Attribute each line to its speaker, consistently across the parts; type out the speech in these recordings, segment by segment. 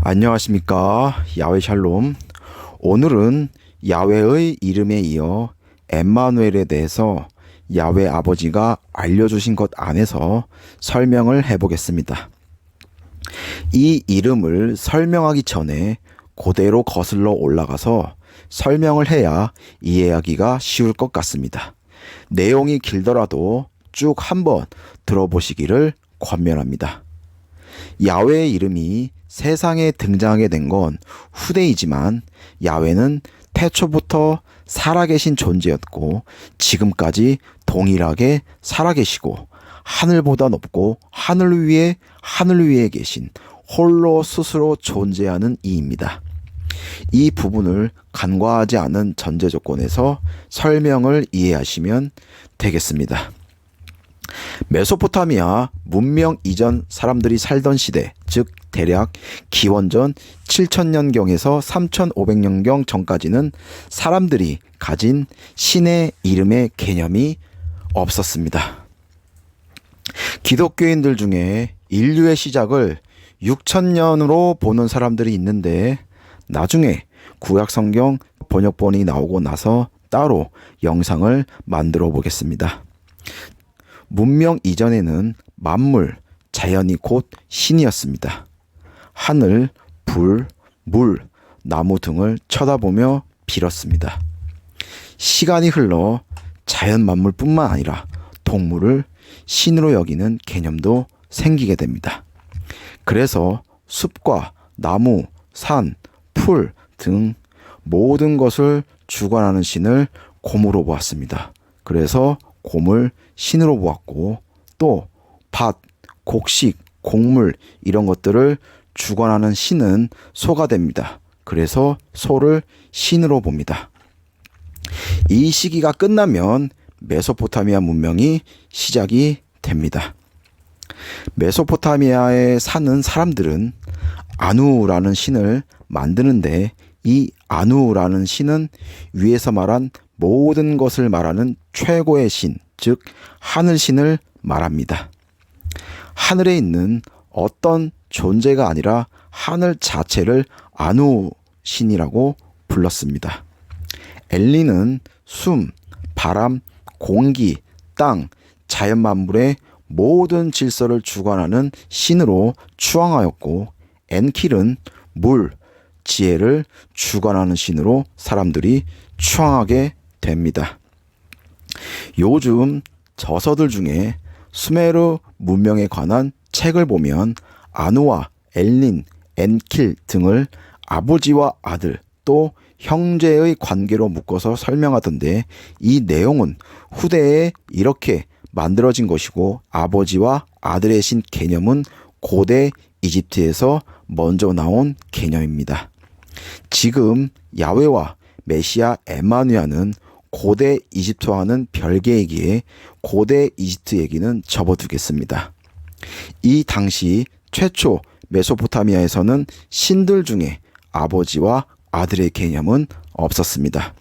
Speaker 1: 안녕하십니까. 야훼 샬롬. 오늘은 야훼의 이름에 이어 엠마누엘에 대해서 야훼 아버지가 알려주신 것 안에서 설명을 해보겠습니다. 이 이름을 설명하기 전에 그대로 거슬러 올라가서 설명을 해야 이해하기가 쉬울 것 같습니다. 내용이 길더라도 쭉 한번 들어보시기를 권면합니다. 야훼의 이름이 세상에 등장하게 된 건 후대이지만 야훼는 태초부터 살아계신 존재였고 지금까지 동일하게 살아계시고 하늘보다 높고 하늘 위에 계신 홀로 스스로 존재하는 이입니다. 이 부분을 간과하지 않은 전제 조건에서 설명을 이해하시면 되겠습니다. 메소포타미아 문명 이전 사람들이 살던 시대, 즉 대략 기원전 7000년경에서 3500년경 전까지는 사람들이 가진 신의 이름의 개념이 없었습니다. 기독교인들 중에 인류의 시작을 6000년으로 보는 사람들이 있는데 나중에 구약성경 번역본이 나오고 나서 따로 영상을 만들어 보겠습니다. 문명 이전에는 만물, 자연이 곧 신이었습니다. 하늘, 불, 물, 나무 등을 쳐다보며 빌었습니다. 시간이 흘러 자연 만물뿐만 아니라 동물을 신으로 여기는 개념도 생기게 됩니다. 그래서 숲과 나무, 산, 풀 등 모든 것을 주관하는 신을 곰으로 보았습니다. 그래서 곰을 신으로 보았고 또 밭, 곡식, 곡물 이런 것들을 주관하는 신은 소가 됩니다. 그래서 소를 신으로 봅니다. 이 시기가 끝나면 메소포타미아 문명이 시작이 됩니다. 메소포타미아에 사는 사람들은 아누라는 신을 만드는데 이 아누라는 신은 위에서 말한 모든 것을 말하는 최고의 신, 즉 하늘신을 말합니다. 하늘에 있는 어떤 존재가 아니라 하늘 자체를 아누신이라고 불렀습니다. 엘리는 숨, 바람, 공기, 땅, 자연 만물의 모든 질서를 주관하는 신으로 추앙하였고 엔킬은 물, 지혜를 주관하는 신으로 사람들이 추앙하게 됩니다. 요즘 저서들 중에 수메르 문명에 관한 책을 보면 아누와 엘린, 엔킬 등을 아버지와 아들 또 형제의 관계로 묶어서 설명하던데 이 내용은 후대에 이렇게 만들어진 것이고 아버지와 아들의 신 개념은 고대 이집트에서 먼저 나온 개념입니다. 지금 야훼와 메시아 엠마누엘은 고대 이집트와는 별개이기에 고대 이집트 얘기는 접어두겠습니다. 이 당시 최초 메소포타미아에서는 신들 중에 아버지와 아들의 개념은 없었습니다.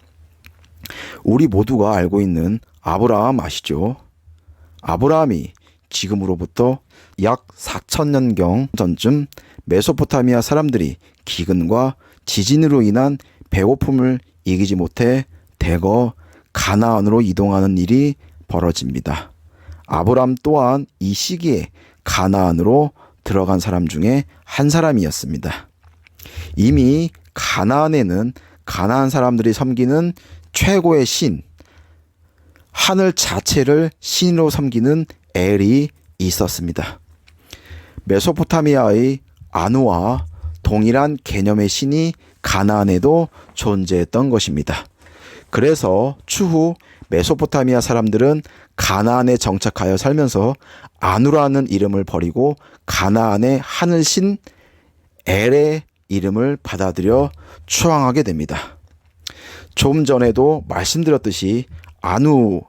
Speaker 1: 우리 모두가 알고 있는 아브라함 아시죠? 아브라함이 지금으로부터 약 4000년경 전쯤 메소포타미아 사람들이 기근과 지진으로 인한 배고픔을 이기지 못해 대거 가나안으로 이동하는 일이 벌어집니다. 아브람 또한 이 시기에 가나안으로 들어간 사람 중에 한 사람이었습니다. 이미 가나안에는 가나안 사람들이 섬기는 최고의 신, 하늘 자체를 신으로 섬기는 엘이 있었습니다. 메소포타미아의 아누와 동일한 개념의 신이 가나안에도 존재했던 것입니다. 그래서 추후 메소포타미아 사람들은 가나안에 정착하여 살면서 아누라는 이름을 버리고 가나안의 하늘신 엘의 이름을 받아들여 추앙하게 됩니다. 좀 전에도 말씀드렸듯이 아누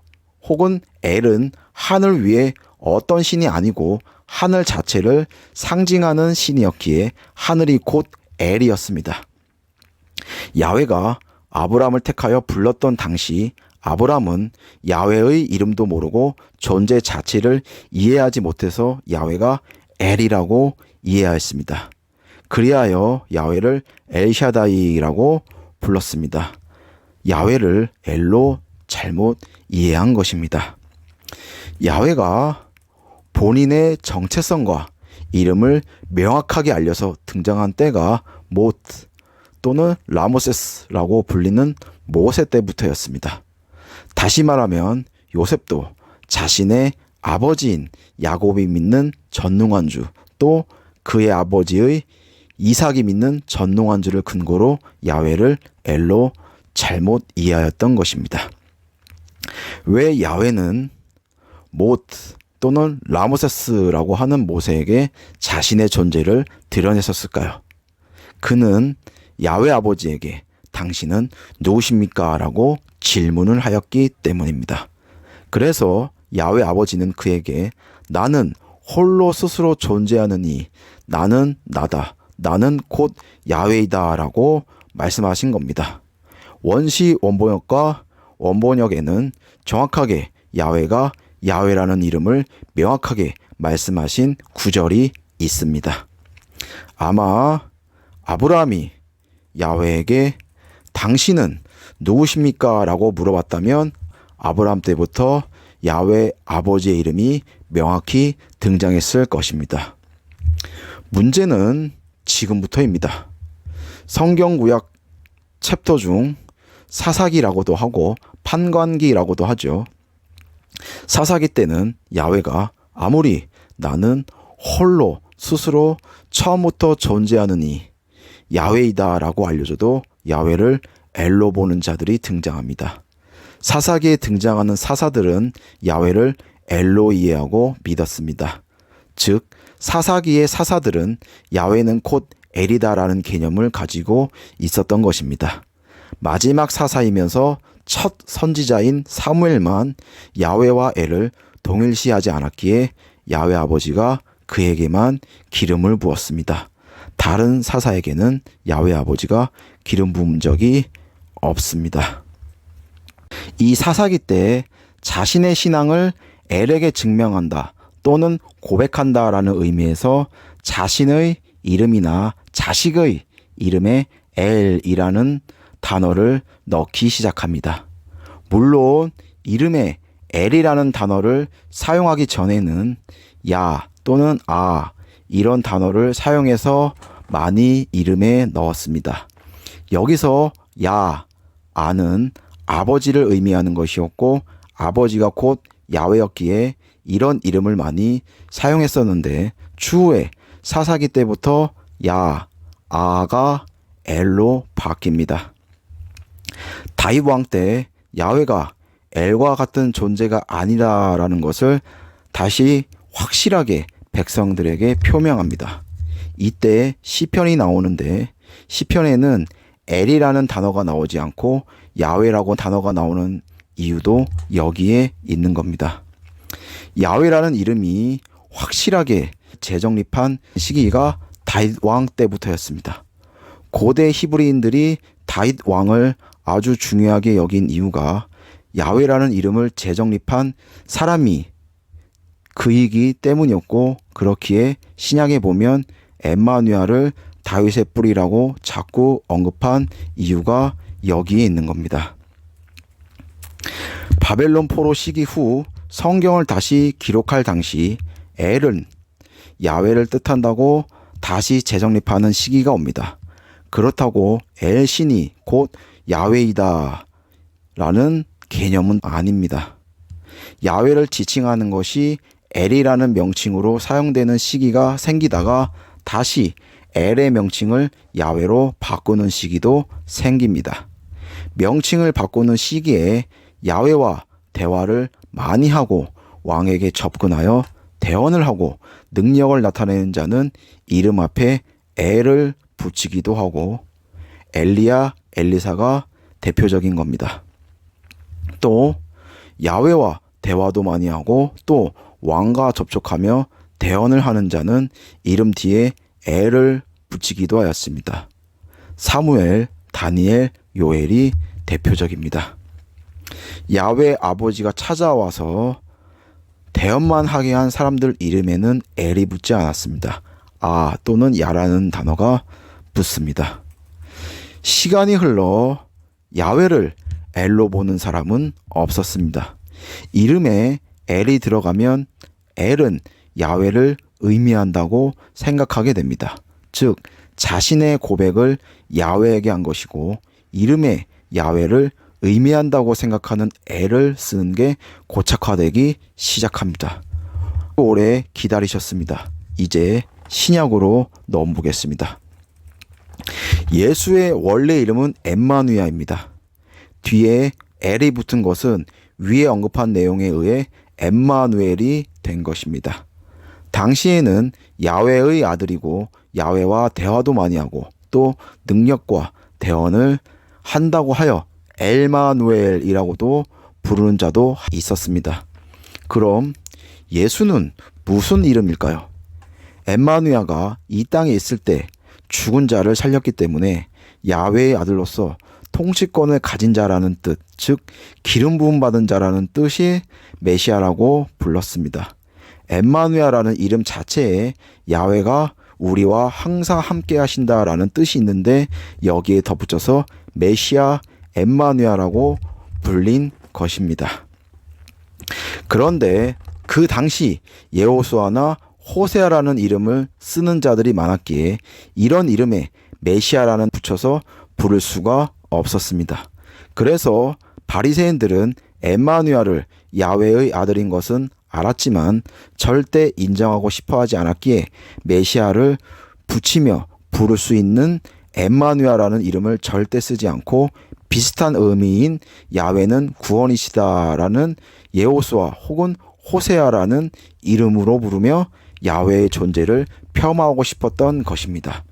Speaker 1: 혹은 엘은 하늘 위에 어떤 신이 아니고 하늘 자체를 상징하는 신이었기에 하늘이 곧 엘이었습니다. 야훼가 아브람을 택하여 불렀던 당시 아브람은 야훼의 이름도 모르고 존재 자체를 이해하지 못해서 야훼가 엘이라고 이해하였습니다. 그리하여 야훼를 엘샤다이라고 불렀습니다. 야훼를 엘로 잘못 이해한 것입니다. 야훼가 본인의 정체성과 이름을 명확하게 알려서 등장한 때가 모트 또는 라모세스라고 불리는 모세 때부터였습니다. 다시 말하면 요셉도 자신의 아버지인 야곱이 믿는 전능한 주, 또 그의 아버지의 이삭이 믿는 전능한 주를 근거로 야훼를 엘로 잘못 이해하였던 것입니다. 왜 야훼는 모트 또는 라모세스라고 하는 모세에게 자신의 존재를 드러냈었을까요? 그는 야훼 아버지에게 당신은 누구십니까? 라고 질문을 하였기 때문입니다. 그래서 야훼 아버지는 그에게 나는 홀로 스스로 존재하느니 나는 나다. 나는 곧 야훼이다 라고 말씀하신 겁니다. 원시 원본역과 원본역에는 정확하게 야훼가 야훼라는 이름을 명확하게 말씀하신 구절이 있습니다. 아마 아브라함이 야훼에게 당신은 누구십니까? 라고 물어봤다면 아브라함 때부터 야훼 아버지의 이름이 명확히 등장했을 것입니다. 문제는 지금부터입니다. 성경구약 챕터 중 사사기라고도 하고 판관기라고도 하죠. 사사기 때는 야훼가 아무리 나는 홀로 스스로 처음부터 존재하느니 야훼이다 라고 알려줘도 야훼를 엘로 보는 자들이 등장합니다. 사사기에 등장하는 사사들은 야훼를 엘로 이해하고 믿었습니다. 즉 사사기의 사사들은 야훼는 곧 엘이다라는 개념을 가지고 있었던 것입니다. 마지막 사사이면서 첫 선지자인 사무엘만 야훼와 엘을 동일시하지 않았기에 야훼 아버지가 그에게만 기름을 부었습니다. 다른 사사에게는 야훼 아버지가 기름 부은 적이 없습니다. 이 사사기 때 자신의 신앙을 엘에게 증명한다 또는 고백한다라는 의미에서 자신의 이름이나 자식의 이름에 엘이라는 단어를 넣기 시작합니다. 물론 이름에 엘이라는 단어를 사용하기 전에는 야 또는 아 이런 단어를 사용해서 많이 이름에 넣었습니다. 여기서 야, 아는 아버지를 의미하는 것이었고 아버지가 곧 야훼였기에 이런 이름을 많이 사용했었는데 추후에 사사기 때부터 야, 아가 엘로 바뀝니다. 다윗 왕 때 야훼가 엘과 같은 존재가 아니라라는 것을 다시 확실하게 백성들에게 표명합니다. 이때 시편이 나오는데 시편에는 엘이라는 단어가 나오지 않고 야훼라고 단어가 나오는 이유도 여기에 있는 겁니다. 야훼라는 이름이 확실하게 재정립한 시기가 다윗 왕 때부터였습니다. 고대 히브리인들이 다윗 왕을 아주 중요하게 여긴 이유가 야훼라는 이름을 재정립한 사람이 그이기 때문이었고 그렇기에 신약에 보면 엠마누엘을 다윗의 뿌리라고 자꾸 언급한 이유가 여기에 있는 겁니다. 바벨론 포로 시기 후 성경을 다시 기록할 당시 엘은 야훼를 뜻한다고 다시 재정립하는 시기가 옵니다. 그렇다고 엘 신이 곧 야훼이다 라는 개념은 아닙니다. 야훼를 지칭하는 것이 엘이라는 명칭으로 사용되는 시기가 생기다가 다시 엘의 명칭을 야훼로 바꾸는 시기도 생깁니다. 명칭을 바꾸는 시기에 야훼와 대화를 많이 하고 왕에게 접근하여 대언을 하고 능력을 나타내는 자는 이름 앞에 엘을 붙이기도 하고 엘리야, 엘리사가 대표적인 겁니다. 또 야훼와 대화도 많이 하고 또 왕과 접촉하며 대언을 하는 자는 이름 뒤에 엘을 붙이기도 하였습니다. 사무엘, 다니엘, 요엘이 대표적입니다. 야훼 아버지가 찾아와서 대언만 하게 한 사람들 이름에는 엘이 붙지 않았습니다. 아 또는 야라는 단어가 붙습니다. 시간이 흘러 야훼를 엘로 보는 사람은 없었습니다. 이름에 엘이 들어가면 엘은 야훼를 의미한다고 생각하게 됩니다. 즉 자신의 고백을 야훼에게 한 것이고 이름에 야훼를 의미한다고 생각하는 엘을 쓰는 게 고착화되기 시작합니다. 오래 기다리셨습니다. 이제 신약으로 넘보겠습니다. 예수의 원래 이름은 엠마누야입니다. 뒤에 엘이 붙은 것은 위에 언급한 내용에 의해 엠마누엘이 된 것입니다. 당시에는 야훼의 아들이고 야훼와 대화도 많이 하고 또 능력과 대언을 한다고 하여 엘마누엘이라고도 부르는 자도 있었습니다. 그럼 예수는 무슨 이름일까요? 엠마누야가 이 땅에 있을 때 죽은 자를 살렸기 때문에 야훼의 아들로서 통치권을 가진 자라는 뜻, 즉 기름 부음 받은 자라는 뜻이 메시아라고 불렀습니다. 엠마누야라는 이름 자체에 야훼가 우리와 항상 함께 하신다라는 뜻이 있는데 여기에 덧붙여서 메시아 엠마누야라고 불린 것입니다. 그런데 그 당시 여호수아나 호세아라는 이름을 쓰는 자들이 많았기에 이런 이름에 메시아라는 붙여서 부를 수가 없었습니다. 그래서 바리새인들은 엠마누야를 야훼의 아들인 것은 알았지만 절대 인정하고 싶어 하지 않았기에 메시아를 붙이며 부를 수 있는 엠마누야라는 이름을 절대 쓰지 않고 비슷한 의미인 야훼는 구원이시다라는 여호수아 혹은 호세아라는 이름으로 부르며 야훼의 존재를 폄하하고 싶었던 것입니다.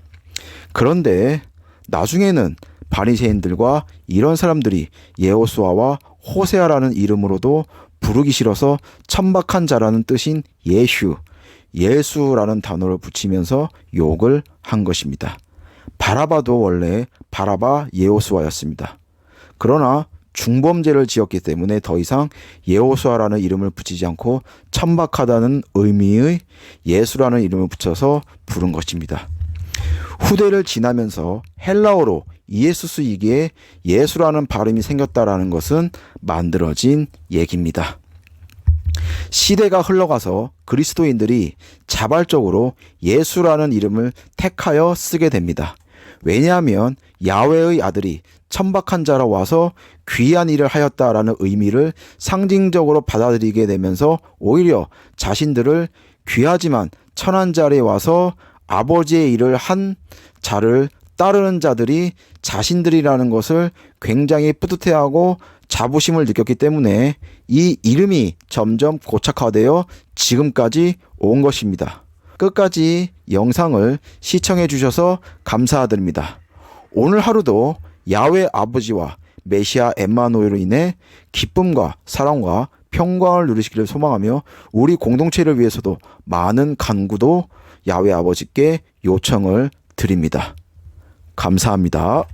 Speaker 1: 그런데 나중에는 바리새인들과 이런 사람들이 여호수아와 호세아라는 이름으로도 부르기 싫어서 천박한 자라는 뜻인 예수라는 단어를 붙이면서 욕을 한 것입니다. 바라바도 원래 바라바 여호수아였습니다. 그러나 중범죄를 지었기 때문에 더 이상 여호수아라는 이름을 붙이지 않고 천박하다는 의미의 예수라는 이름을 붙여서 부른 것입니다. 후대를 지나면서 헬라어로 이에수스이기에 예수라는 발음이 생겼다라는 것은 만들어진 얘기입니다. 시대가 흘러가서 그리스도인들이 자발적으로 예수라는 이름을 택하여 쓰게 됩니다. 왜냐하면 야훼의 아들이 천박한 자로 와서 귀한 일을 하였다라는 의미를 상징적으로 받아들이게 되면서 오히려 자신들을 귀하지만 천한 자리에 와서 아버지의 일을 한 자를 따르는 자들이 자신들이라는 것을 굉장히 뿌듯해하고 자부심을 느꼈기 때문에 이 이름이 점점 고착화되어 지금까지 온 것입니다. 끝까지 영상을 시청해 주셔서 감사드립니다. 오늘 하루도 야훼 아버지와 메시아 엠마누엘로 인해 기쁨과 사랑과 평강을 누리시기를 소망하며 우리 공동체를 위해서도 많은 간구도 야훼 아버지께 요청을 드립니다. 감사합니다.